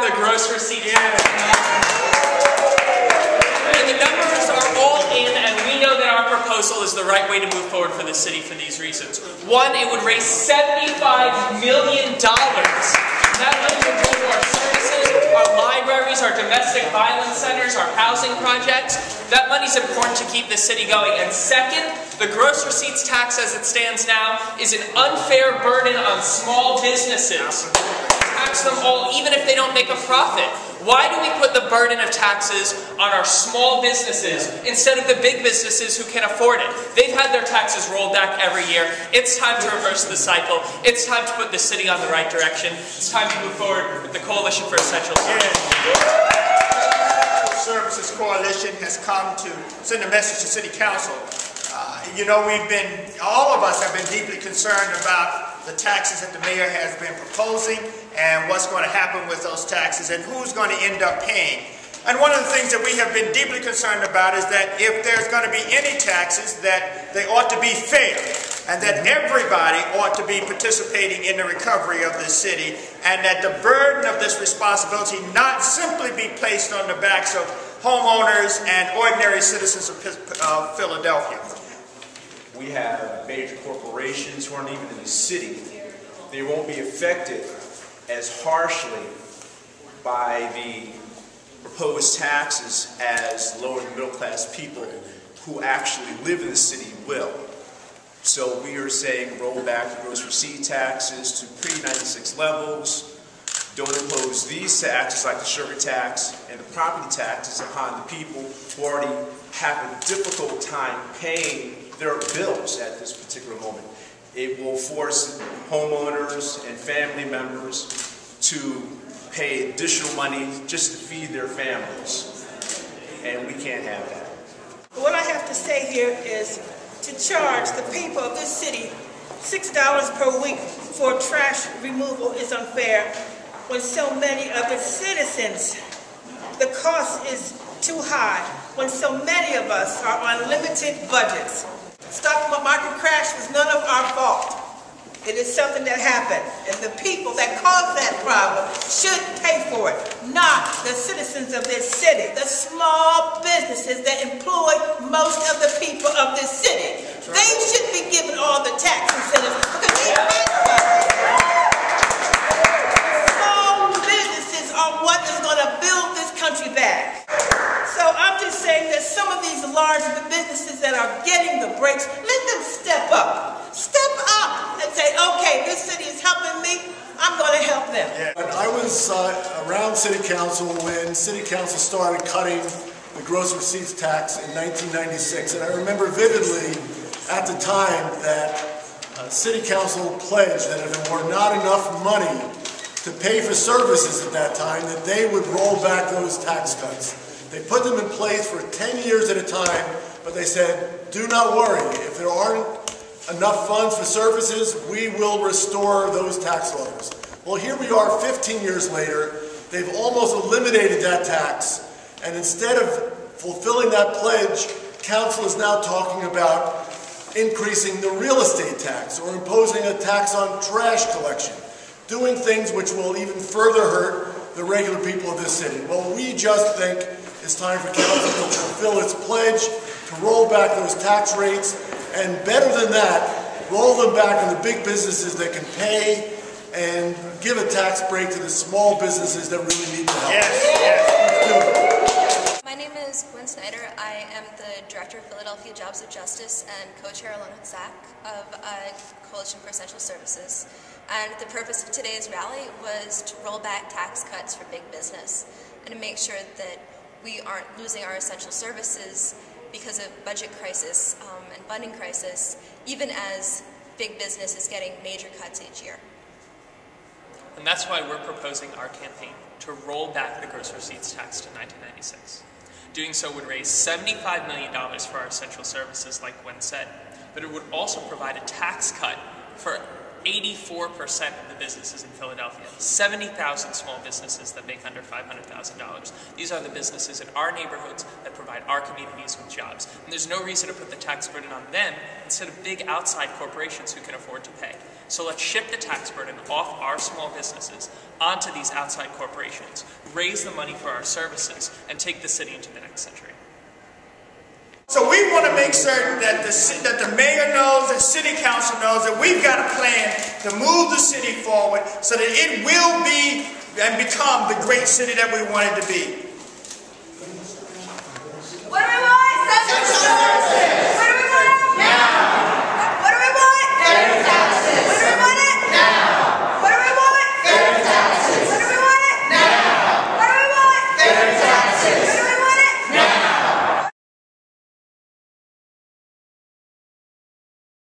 the gross receipts. And the numbers are all in, and we know that our proposal is the right way to move forward for the city for these reasons. One, it would raise $75 million. That money would go to our services, our libraries, our domestic violence centers, our housing projects. That money's important to keep the city going. And second, the gross receipts tax as it stands now is an unfair burden on small businesses. Tax them all even if they don't make a profit. Why do we put the burden of taxes on our small businesses instead of the big businesses who can afford it? They've had their taxes rolled back every year. It's time to reverse the cycle. It's time to put the city on the right direction. It's time to move forward with the Coalition for Essential Services. Services Coalition has come to send a message to City Council. You know, all of us have been deeply concerned about the taxes that the mayor has been proposing and what's going to happen with those taxes and who's going to end up paying. And one of the things that we have been deeply concerned about is that if there's going to be any taxes, that they ought to be fair and that everybody ought to be participating in the recovery of this city, and that the burden of this responsibility not simply be placed on the backs of homeowners and ordinary citizens of Philadelphia. We have major corporations who aren't even in the city. They won't be affected as harshly by the proposed taxes as lower and middle class people who actually live in the city will. So we are saying roll back the gross receipt taxes to pre-96 levels. Don't impose these taxes like the sugar tax and the property taxes upon the people who already have a difficult time paying their bills at this particular moment. It will force homeowners and family members to pay additional money just to feed their families. And we can't have that. What I have to say here is to charge the people of this city $6 per week for trash removal is unfair when so many of its citizens, the cost is too high, when so many of us are on limited budgets. Stock market crash was none of our fault. It is something that happened, and the people that caused that problem should pay for it, not the citizens of this city, the small businesses that employ most of the people of this city. They should be given all the tax incentives because they small businesses are what is going to build this country back. So I'm just saying that some of these large businesses that are getting the breaks, let them step up. Step up and say, okay, this city is helping me, I'm going to help them. I was around City Council when City Council started cutting the gross receipts tax in 1996, and I remember vividly at the time that City Council pledged that if there were not enough money to pay for services at that time, that they would roll back those tax cuts. They put them in place for 10 years at a time, but they said, do not worry, if there aren't enough funds for services, we will restore those tax levels. Well, here we are 15 years later, they've almost eliminated that tax, and instead of fulfilling that pledge, Council is now talking about increasing the real estate tax or imposing a tax on trash collection, doing things which will even further hurt the regular people of this city. Well, we just think it's time for Council to fulfill its pledge, to roll back those tax rates, and better than that, roll them back on the big businesses that can pay and give a tax break to the small businesses that really need the help. Yes. My name is Gwen Snyder. I am the Director of Philadelphia Jobs of Justice and co-chair along with Zach of Coalition for Essential Services. And the purpose of today's rally was to roll back tax cuts for big business and to make sure that we aren't losing our essential services because of budget crisis and funding crisis, even as big business is getting major cuts each year. And that's why we're proposing our campaign to roll back the gross receipts tax to 1996. Doing so would raise $75 million for our essential services, like Gwen said, but it would also provide a tax cut for 84% of the businesses in Philadelphia. 70,000 small businesses that make under $500,000. These are the businesses in our neighborhoods that provide our communities with jobs. And there's no reason to put the tax burden on them instead of big outside corporations who can afford to pay. So let's shift the tax burden off our small businesses onto these outside corporations, raise the money for our services, and take the city into the next century. So we want to make certain that the mayor knows, the city council knows that we've got a plan to move the city forward so that it will be and become the great city that we want it to be.